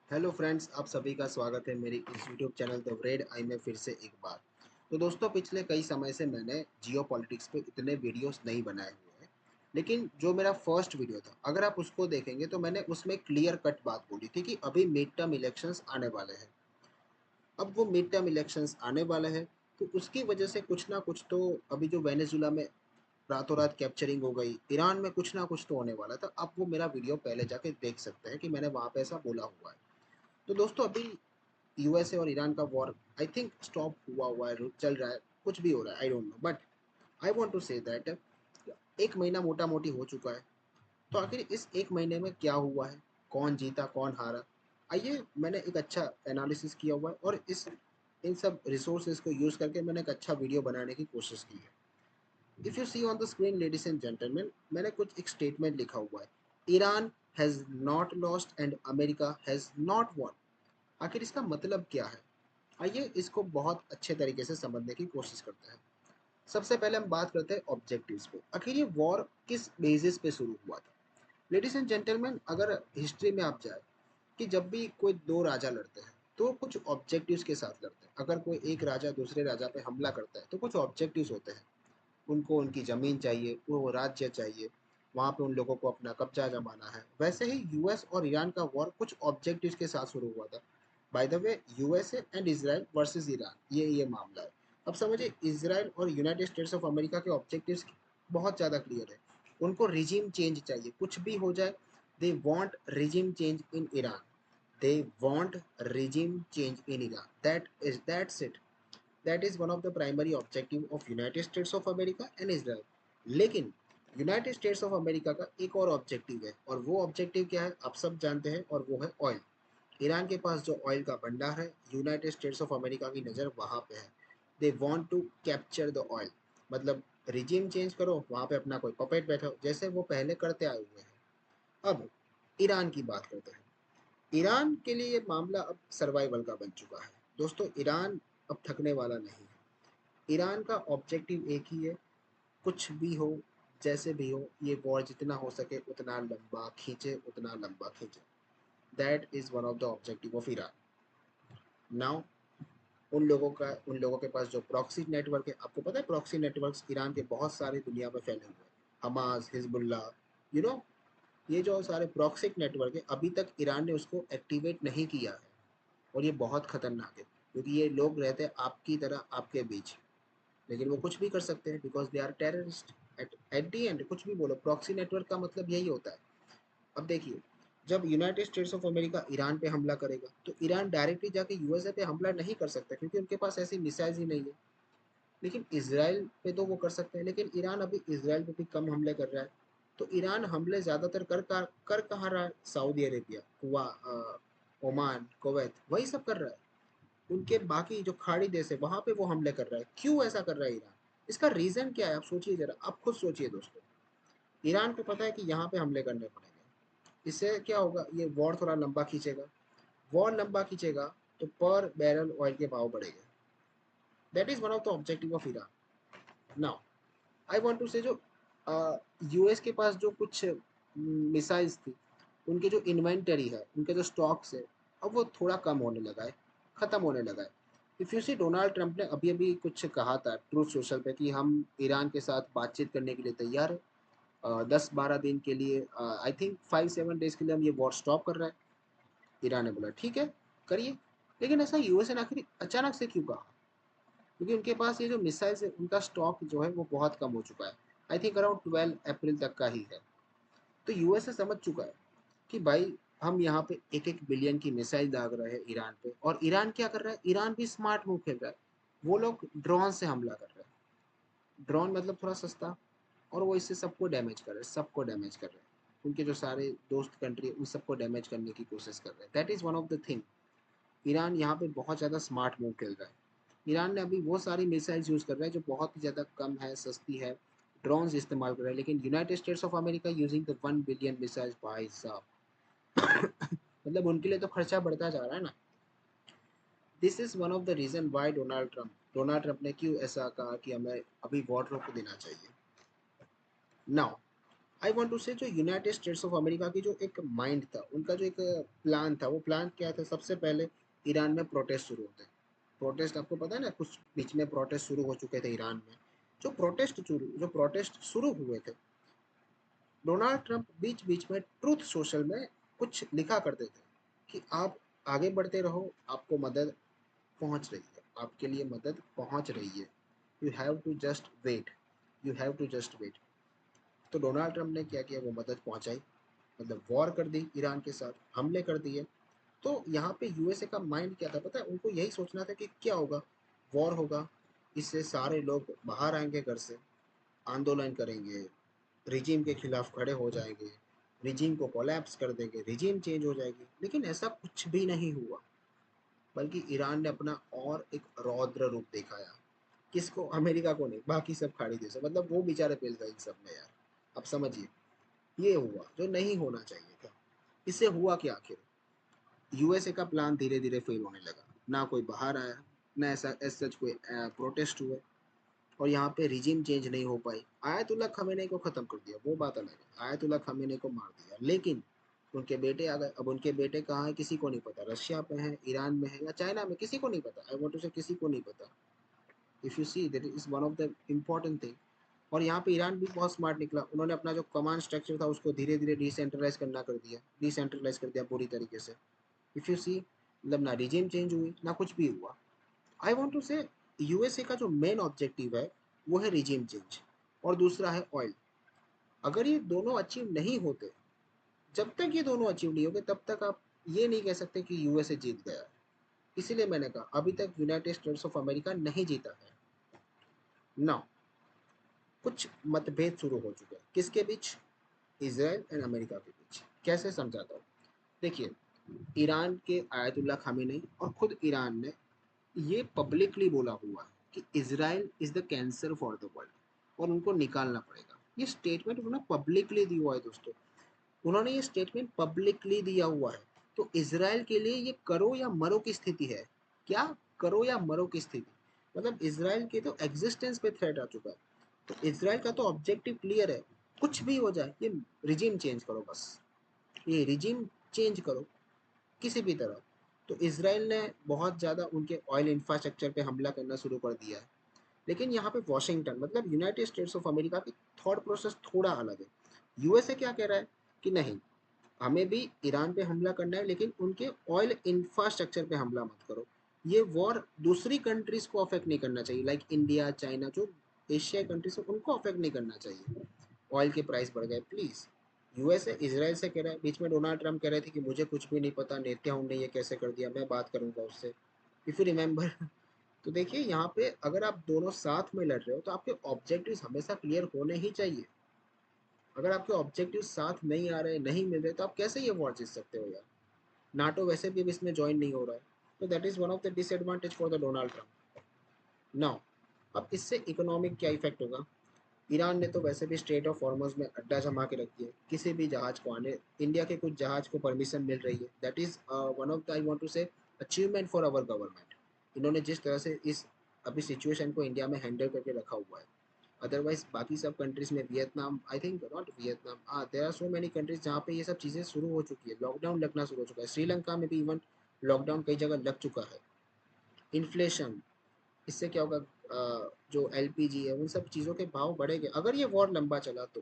Hello friends, आप सभी का स्वागत है मेरी इस यूट्यूब चैनल द रेड आई में फिर से एक बार। तो दोस्तों, पिछले कई समय से मैंने जियो पॉलिटिक्स पे इतने वीडियोस नहीं बनाए हुए हैं, लेकिन जो मेरा फर्स्ट वीडियो था, अगर आप उसको देखेंगे तो मैंने उसमें क्लियर कट बात बोली थी कि अभी मिड टर्म इलेक्शंस आने वाले हैं। अब वो मिड टर्म इलेक्शंस आने वाले हैं, तो उसकी वजह से कुछ ना कुछ तो अभी जो वेनेजुला में रातों रात कैप्चरिंग हो गई, ईरान में कुछ ना कुछ तो होने वाला था। आप वो मेरा वीडियो पहले जाके देख सकते हैं कि मैंने वहाँ पे ऐसा बोला हुआ है। तो दोस्तों, अभी यूएसए और ईरान का वॉर आई थिंक स्टॉप हुआ हुआ है, चल रहा है, कुछ भी हो रहा है, I don't know, but I want to say that एक महीना मोटा मोटी हो चुका है। तो आखिर इस एक महीने में क्या हुआ है, कौन जीता कौन हारा, आइए मैंने एक अच्छा एनालिसिस किया हुआ है और इस इन सब रिसोर्सेज को यूज करके मैंने एक अच्छा वीडियो बनाने की कोशिश की है। If you see on the screen ladies and gentleman, मैंने कुछ एक स्टेटमेंट लिखा हुआ है। Iran has not lost and America has not won. आखिर इसका मतलब क्या है, आइए इसको बहुत अच्छे तरीके से समझने की कोशिश करते हैं। सबसे पहले हम बात करते हैं ऑब्जेक्टिव्स पे। आखिर ये वॉर किस बेसिस पे शुरू हुआ था। लेडीज एंड जेंटलमैन, अगर हिस्ट्री में आप जाए कि जब भी कोई दो राजा लड़ते हैं तो कुछ ऑब्जेक्टिव्स के साथ लड़ते हैं। अगर कोई एक राजा दूसरे राजा पे हमला करता है तो कुछ ऑब्जेक्टिव्स होते हैं। उनको उनकी ज़मीन चाहिए, वो राज्य चाहिए, वहाँ पे उन लोगों को अपना कब्जा जमाना है। वैसे ही यूएस और ईरान का वॉर कुछ ऑब्जेक्टिव्स के साथ शुरू हुआ था। By the way, USA and Israel versus Iran, ये मामला है। अब समझिए, इसराइल और यूनाइटेड स्टेट्स ऑफ अमेरिका के ऑब्जेक्टिव्स बहुत ज़्यादा क्लियर है। उनको रिजीम चेंज चाहिए, कुछ भी हो जाए, they want regime change in Iran, they want regime change in Iran, that's it. That is one of the primary objective of United states of America and Israel. लेकिन United states of America का एक और objective है, और वो objective क्या है आप सब जानते हैं, और वो है ऑयल। ईरान के पास जो ऑयल का भंडार है, यूनाइटेड स्टेट्स ऑफ अमेरिका की नज़र वहाँ पे है। They want to capture the oil. मतलब रिजीम चेंज करो, वहाँ पे अपना कोई पपेट बैठो, जैसे वो पहले करते आए हुए हैं। अब ईरान की बात करते हैं। ईरान के लिए ये मामला अब सर्वाइवल का बन चुका है। दोस्तों, ईरान अब थकने वाला नहीं है। ईरान का ऑब्जेक्टिव एक ही है, कुछ भी हो, जैसे भी हो, ये वॉर जितना हो सके उतना लंबा खींचे, उतना लंबा खींचे। That is one of the objective of Iran. Now, उन लोगों के पास जो प्रॉक्सी नेटवर्क है, आपको पता है प्रॉक्सी नेटवर्क्स ईरान के बहुत सारे दुनिया में फैले हुए हैं। हमास, हिजबुल्ला, यू नो, ये जो सारे प्रॉक्सिक नेटवर्क है, अभी तक ईरान ने उसको एक्टिवेट नहीं किया है। और ये बहुत खतरनाक है, क्योंकि ये लोग रहते हैं आपकी तरह आपके बीच, लेकिन वो कुछ भी कर सकते हैं because they are terrorist. At the end कुछ भी बोलो, प्रॉक्सी नेटवर्क का मतलब यही होता है। अब देखिए, जब United states of America Iran पे हमला करेगा तो ईरान डायरेक्टली जाके यूएसए पे हमला नहीं कर सकता, क्योंकि उनके पास ऐसी मिसाइल्स ही नहीं है। लेकिन इसराइल पे तो वो कर सकते हैं, लेकिन ईरान अभी इसराइल पे भी कम हमले कर रहा है। तो ईरान हमले ज़्यादातर कर कहाँ रहा है, सऊदी अरेबिया, ओमान, कुवैत, वही सब कर रहा है। उनके बाकी जो खाड़ी देश है वहाँ पे वो हमले कर रहा है। क्यों ऐसा कर रहा है ईरान? इसका रीज़न क्या है, आप सोचिए ज़रा, आप खुद सोचिए दोस्तों। ईरान को पता है कि यहाँ पे हमले करने पड़ेंगे, इससे क्या होगा, ये वॉर थोड़ा लंबा खींचेगा। वॉर लंबा खींचेगा तो पर बैरल ऑयल के भाव बढ़ेगा। That is one of the objective of Iran. Now, I want to say, जो यूएस के पास जो कुछ मिसाइल्स थी, उनके जो इन्वेंटरी है, उनके जो स्टॉक्स है, अब वो थोड़ा कम होने लगा है, ख़त्म होने लगा है। If you see, Donald Trump ने अभी अभी कुछ कहा था ट्रूथ सोशल पे कि हम ईरान के साथ बातचीत करने के लिए तैयार है। 10-12 दिन के लिए, आई थिंक 5-7 डेज़ के लिए हम ये वॉर स्टॉप कर रहा है। ईरान ने बोला ठीक है, करिए। लेकिन ऐसा यूएसए ने आखिर अचानक से क्यों कहा? क्योंकि उनके पास ये जो मिसाइल्स है, उनका स्टॉक जो है वो बहुत कम हो चुका है। आई थिंक अराउंड 12 अप्रैल तक का ही है। तो यूएसए समझ चुका है कि भाई, हम यहाँ पे एक एक बिलियन की मिसाइल दाग रहे हैं ईरान पे, और ईरान क्या कर रहा है, ईरान भी स्मार्ट मूव खेल रहा है। वो लोग ड्रोन से हमला कर रहे हैं। ड्रोन मतलब थोड़ा सस्ता, और वो इससे सबको डैमेज कर रहे हैं, सबको डैमेज कर रहे हैं। उनके जो सारे दोस्त कंट्री है उन सबको डैमेज करने की कोशिश कर रहे हैं। That is one of the thing. Iran यहाँ पे बहुत ज़्यादा स्मार्ट मूव खेल रहा है। ईरान ने अभी वो सारी मिसाइल्स यूज़ कर रहा है जो बहुत ही ज़्यादा कम है, सस्ती है, ड्रोन्स इस्तेमाल कर रहा है। लेकिन United states of America using the 1 billion missiles, भाई साहब, मतलब उनके लिए तो खर्चा बढ़ता जा रहा है ना। This is one of the reason why Donald Trump ने क्यों ऐसा कहा कि हमें अभी वॉर रोक देना चाहिए। Now, I want to say जो यूनाइटेड स्टेट्स ऑफ अमेरिका की जो एक माइंड था, उनका जो एक प्लान था, वो प्लान क्या था? सबसे पहले ईरान में प्रोटेस्ट शुरू होते हैं। प्रोटेस्ट आपको पता है ना, कुछ बीच में प्रोटेस्ट शुरू हो चुके थे ईरान में। जो प्रोटेस्ट शुरू हुए थे, डोनाल्ड ट्रंप बीच बीच में ट्रूथ सोशल में कुछ लिखा करते थे कि आप आगे बढ़ते रहो, आपको मदद पहुंच रही है, आपके लिए मदद पहुंच रही है, you have to just wait, you have to just wait. तो डोनाल्ड ट्रंप ने क्या किया? वो मदद पहुंचाई, मतलब वॉर कर दी ईरान के साथ, हमले कर दिए। तो यहाँ पे यूएसए का माइंड क्या था पता है? उनको यही सोचना था कि क्या होगा, वॉर होगा, इससे सारे लोग बाहर आएंगे घर से, आंदोलन करेंगे, रिजीम के खिलाफ खड़े हो जाएंगे, रिजीम को कोलैप्स कर देंगे, रिजीम चेंज हो जाएगी। लेकिन ऐसा कुछ भी नहीं हुआ, बल्कि ईरान ने अपना और एक रौद्र रूप दिखाया। किसको? अमेरिका को नहीं, बाकी सब खाड़ी देशों, मतलब वो बेचारे पिल गए इन सब में यार। अब समझिए, ये हुआ जो नहीं होना चाहिए था। इससे हुआ क्या आखिर? यूएसए का प्लान धीरे धीरे फेल होने लगा, ना कोई बाहर आया, ना ऐसा सच कोई प्रोटेस्ट हुए, और यहाँ पे रिजीम चेंज नहीं हो पाई। आयतुल्ला खमेनी को खत्म कर दिया, वो बात अलग है, आयतुल्ला खमेनी को मार दिया, लेकिन उनके बेटे आ गए। अब उनके बेटे कहाँ है किसी को नहीं पता, रशिया में है, ईरान में है, या चाइना में, किसी को नहीं पता। आई वांट टू से किसी को नहीं पता। If you see that is one of the important thing. और यहाँ पे ईरान भी बहुत स्मार्ट निकला, उन्होंने अपना जो कमांड स्ट्रक्चर था उसको धीरे धीरे डिसेंट्रलाइज करना कर दिया, डिसेंट्रलाइज कर दिया पूरी तरीके से। इफ यू सी, मतलब ना रिजीम चेंज हुई ना कुछ भी हुआ। आई वॉन्ट टू से यूएसए का जो मेन ऑब्जेक्टिव है वो है रिजीम चेंज, और दूसरा है ऑयल। अगर ये दोनों अचीव नहीं होते, जब तक ये दोनों अचीव नहीं होंगे तब तक आप ये नहीं कह सकते कि यूएसए जीत गया है। इसीलिए मैंने कहा अभी तक यूनाइटेड स्टेट्स ऑफ अमेरिका नहीं जीता है ना। कुछ मतभेद शुरू हो चुके हैं किसके बीच? इसराइल एंड अमेरिका के बीच। कैसे समझाता हूँ? देखिए, ईरान के आयतुल्ला खामेनी और खुद ईरान ने ये पब्लिकली बोला हुआ है कि Israel is the cancer for the world, और उनको निकालना पड़ेगा। ये स्टेटमेंट उन्होंने पब्लिकली दिया हुआ है दोस्तों, उन्होंने ये स्टेटमेंट पब्लिकली दिया हुआ है। तो इसराइल के लिए ये करो या मरो की स्थिति है। क्या? करो या मरो की स्थिति, मतलब इसराइल के तो एग्जिस्टेंस पे थ्रेट आ चुका है। तो इसराइल का तो ऑब्जेक्टिव क्लियर है, कुछ भी हो जाए, ये रिजीम चेंज करो बस, ये रिजीम चेंज करो किसी भी तरह। तो इसराइल ने बहुत ज़्यादा उनके ऑयल इंफ्रास्ट्रक्चर पे हमला करना शुरू कर दिया है। लेकिन यहाँ पे वॉशिंगटन, मतलब यूनाइटेड स्टेट्स ऑफ अमेरिका की थॉट प्रोसेस थोड़ा अलग है। यूएसए क्या कह रहा है कि नहीं, हमें भी ईरान पे हमला करना है, लेकिन उनके ऑयल इंफ्रास्ट्रक्चर पे हमला मत करो। ये वॉर दूसरी कंट्रीज को अफेक्ट नहीं करना चाहिए, लाइक इंडिया, चाइना, जो एशियाई कंट्रीज है उनको अफेक्ट नहीं करना चाहिए। ऑयल के प्राइस बढ़ गए, प्लीज़। यूएसए इसराइल से कह रहा है, बीच में डोनाल्ड ट्रंप कह रहे थे कि मुझे कुछ भी नहीं पता, नेतन्याहू ने ये कैसे कर दिया, मैं बात करूंगा उससे, इफ़ यू रिमेंबर। तो देखिए यहाँ पे अगर आप दोनों साथ में लड़ रहे हो तो आपके ऑब्जेक्टिव्स हमेशा क्लियर होने ही चाहिए। अगर आपके ऑब्जेक्टिव साथ नहीं आ रहे, नहीं मिल रहे, तो आप कैसे ये वॉर जीत सकते हो यार? नाटो वैसे भी अब इसमें ज्वाइन नहीं हो रहा है। तो that is one of the disadvantage for the Donald Trump now. अब इससे इकोनॉमिक क्या इफेक्ट होगा? ईरान ने तो वैसे भी स्ट्रेट ऑफ हॉर्मज में अड्डा जमा के रख दिया, किसी भी जहाज को आने, इंडिया के कुछ जहाज को परमिशन मिल रही है। That is one of the, I want to say, achievement for our government. इन्होंने जिस तरह से इस अभी सिचुएशन को इंडिया में हैंडल करके रखा हुआ है। अदरवाइज बाकी सब कंट्रीज में, Vietnam, I think not Vietnam, there are so many countries जहाँ पे ये सब चीज़ें शुरू हो चुकी है, लॉकडाउन लगना शुरू हो चुका है। श्रीलंका में भी इवन लॉकडाउन कई जगह लग चुका है। इन्फ्लेशन, इससे क्या होगा? जो एलपीजी है, उन सब चीज़ों के भाव बढ़ेंगे अगर ये वॉर लंबा चला तो।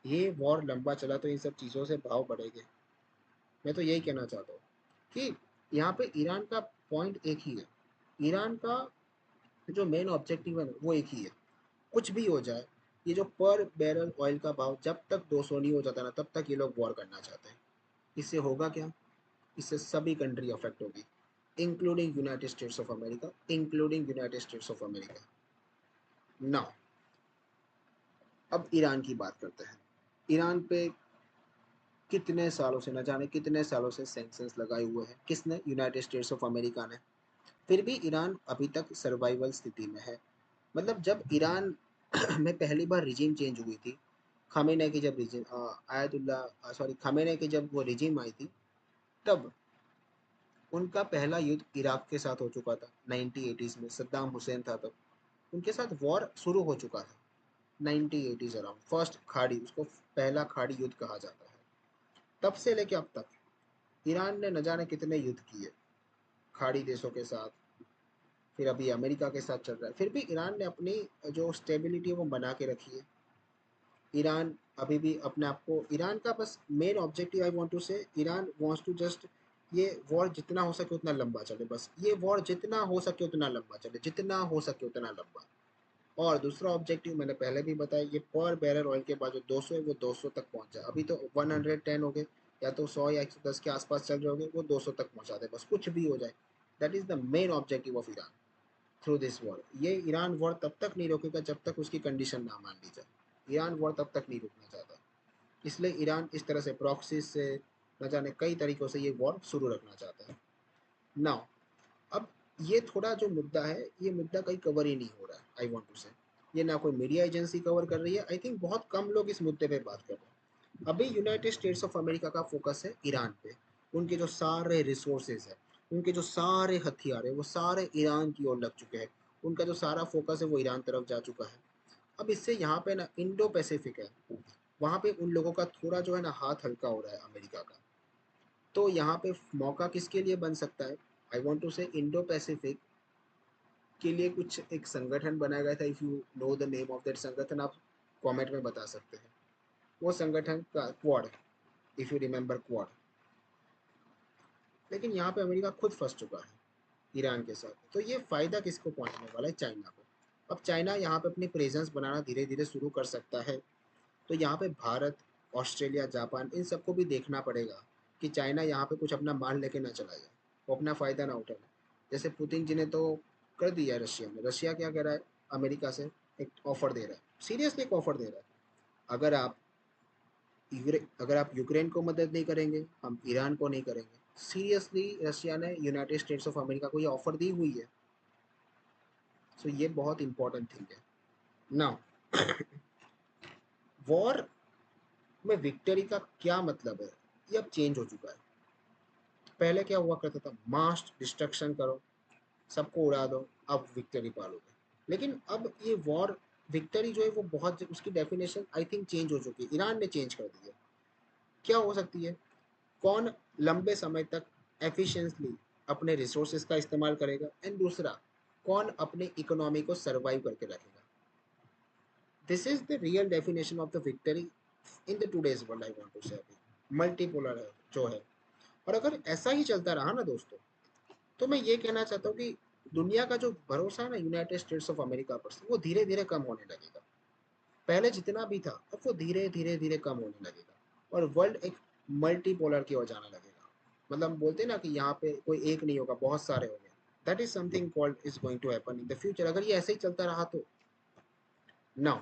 ये वॉर लंबा चला तो इन सब चीज़ों से भाव बढ़ेंगे। मैं तो यही कहना चाहता हूँ कि यहाँ पे ईरान का पॉइंट एक ही है। ईरान का जो मेन ऑब्जेक्टिव है ना, वो एक ही है। कुछ भी हो जाए, ये जो पर बैरल ऑयल का भाव जब तक 200 नहीं हो जाता ना, तब तक ये लोग वॉर करना चाहते हैं। इससे होगा क्या? इससे सभी कंट्री अफेक्ट होगी, including United states of America, including United states of America. Now अब ईरान की बात करते हैं। ईरान पे कितने सालों से, न जाने कितने सालों से सैंक्शंस लगाए हुए हैं, किसने? यूनाइटेड स्टेट्स ऑफ अमेरिका ने। फिर भी ईरान अभी तक सर्वाइवल स्थिति में है। मतलब जब ईरान में पहली बार रिजीम चेंज हुई थी, खामेने की जब रिजीम, आयतुल्ला सॉरी खामेने की जब वो रिजीम आई थी, तब उनका पहला युद्ध इराक के साथ हो चुका था 1980s में, सद्दाम हुसैन था तब, उनके साथ वॉर शुरू हो चुका था। 1980s अराउंड, फर्स्ट खाड़ी, उसको पहला खाड़ी युद्ध कहा जाता है। तब से लेके अब तक ईरान ने न जाने कितने युद्ध किए खाड़ी देशों के साथ, फिर अभी अमेरिका के साथ चल रहा है, फिर भी ईरान ने अपनी जो स्टेबिलिटी है वो बना के रखी है। ईरान अभी भी अपने आप को, ईरान का बस main objective I want to say, Iran wants to just ये वॉर जितना हो सके उतना लंबा चले, बस ये वॉर जितना हो सके उतना लंबा चले, जितना हो सके उतना लंबा। और दूसरा ऑब्जेक्टिव मैंने पहले भी बताया, ये पर बैरल ऑयल के बाद जो 200 है वो 200 तक पहुंच जाए। अभी तो 110 हो गए, या तो 100 या 110 के आसपास चल रहे होंगे, वो 200 तक पहुंचा दे, बस कुछ भी हो जाए। That is the main objective of Iran through this war. ये ईरान वॉर तब तक नहीं रोकेगा जब तक उसकी कंडीशन ना मान ली जाए। ईरान वॉर तब तक नहीं रुकना चाहता, इसलिए ईरान इस तरह से प्रॉक्सी से न जाने कई तरीकों से ये वॉर शुरू रखना चाहता है। नाउ अब ये थोड़ा जो मुद्दा है, ये मुद्दा कहीं कवर ही नहीं हो रहा है आई वांट टू से। ये ना कोई मीडिया एजेंसी कवर कर रही है, आई थिंक बहुत कम लोग इस मुद्दे पे बात कर रहे हैं। अभी यूनाइटेड स्टेट्स ऑफ अमेरिका का फोकस है ईरान पे। उनके जो सारे रिसोर्सेज है, उनके जो सारे हथियार है, वो सारे ईरान की ओर लग चुके हैं। उनका जो सारा फोकस है वो ईरान तरफ जा चुका है। अब इससे यहाँ पे ना इंडो पैसिफिक है, वहाँ पे उन लोगों का थोड़ा जो है ना हाथ हल्का हो रहा है अमेरिका का। तो यहाँ पे मौका किसके लिए बन सकता है, आई वॉन्ट टू से इंडो पैसिफिक के लिए कुछ एक संगठन बनाया गया था। If you know the name of that संगठन, आप कमेंट में बता सकते हैं। वो संगठन का quad, if you remember quad. लेकिन यहाँ पे अमेरिका खुद फंस चुका है ईरान के साथ। तो ये फ़ायदा किसको पहुँचने वाला है, चाइना को। अब चाइना यहाँ पे अपनी प्रेजेंस बनाना धीरे धीरे शुरू कर सकता है। तो यहाँ पे भारत, ऑस्ट्रेलिया, जापान, इन सबको भी देखना पड़ेगा कि चाइना यहाँ पे कुछ अपना माल लेके ना चला जाए, वो अपना फ़ायदा ना उठाए। जैसे पुतिन जी ने तो कर दिया रशिया में। रशिया क्या कह रहा है, अमेरिका से एक ऑफ़र दे रहा है, सीरियसली एक ऑफ़र दे रहा है। अगर आप अगर आप यूक्रेन को मदद नहीं करेंगे, हम ईरान को नहीं करेंगे। सीरियसली रशिया ने यूनाइटेड स्टेट्स ऑफ अमेरिका को ये ऑफ़र दी हुई है। सो ये बहुत इंपॉर्टेंट थिंग है। नाउ वॉर में विक्ट्री का क्या मतलब है, ये अब चेंज हो चुका है। पहले क्या हुआ करता था, मास डिस्ट्रक्शन करो, सबको उड़ा दो, अब विक्ट्री पालोगे। लेकिन अब ये वॉर विक्ट्री जो है वो बहुत, उसकी डेफिनेशन आई थिंक चेंज हो चुकी है, ईरान ने चेंज कर दी है। क्या हो सकती है, कौन लंबे समय तक एफिशिएंटली अपने रिसोर्सेज का इस्तेमाल करेगा, एंड दूसरा कौन अपनी इकोनॉमी को सर्वाइव करके रखेगा। This is the real definition of the victory in the today's world, I want to say. अभी मल्टीपोलर है जो है, और अगर ऐसा ही चलता रहा ना दोस्तों, तो मैं ये कहना चाहता हूँ कि दुनिया का जो भरोसा है ना यूनाइटेड स्टेट्स ऑफ अमेरिका पर, वो धीरे धीरे कम होने लगेगा। पहले जितना भी था अब वो धीरे धीरे धीरे कम होने लगेगा, और वर्ल्ड एक मल्टीपोलर की ओर जाने लगेगा। मतलब बोलते हैं ना कि यहाँ पे कोई एक नहीं होगा, बहुत सारे होंगे। That is something called is going to happen in the future, अगर ये ऐसे ही चलता रहा तो। नाउ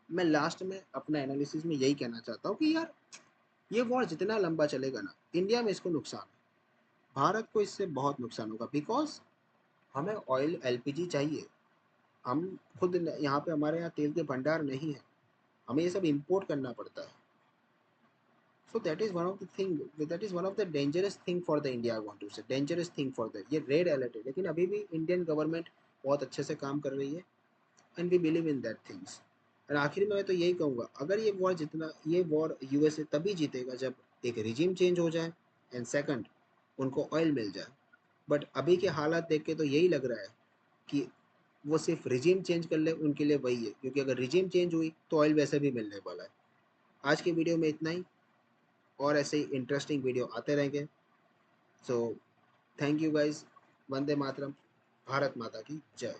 मैं लास्ट में अपना एनालिसिस में यही कहना चाहता हूँ कि यार ये वॉर जितना लंबा चलेगा ना, इंडिया में इसको नुकसान है, भारत को इससे बहुत नुकसान होगा। बिकॉज हमें ऑयल एलपीजी चाहिए, हम खुद यहाँ पे, हमारे यहाँ तेल के भंडार नहीं है, हमें ये सब इंपोर्ट करना पड़ता है। So that is one of the thing, that is one of the dangerous thing for the India, I want to say dangerous thing for the, ये रेड अलर्ट है। लेकिन अभी भी इंडियन गवर्नमेंट बहुत अच्छे से काम कर रही है, and we believe in that things. और आखिर में मैं तो यही कहूँगा, अगर ये वॉर जितना, ये वॉर यूएसए तभी जीतेगा जब एक रिजीम चेंज हो जाए, एंड सेकंड उनको ऑयल मिल जाए। बट अभी के हालात देख के तो यही लग रहा है कि वो सिर्फ रिजीम चेंज कर ले उनके लिए वही है, क्योंकि अगर रिजीम चेंज हुई तो ऑयल वैसे भी मिलने वाला है। आज की वीडियो में इतना ही, और ऐसे ही इंटरेस्टिंग वीडियो आते रहेंगे। So thank you guys, Vande Mataram, Bharat माता की जय।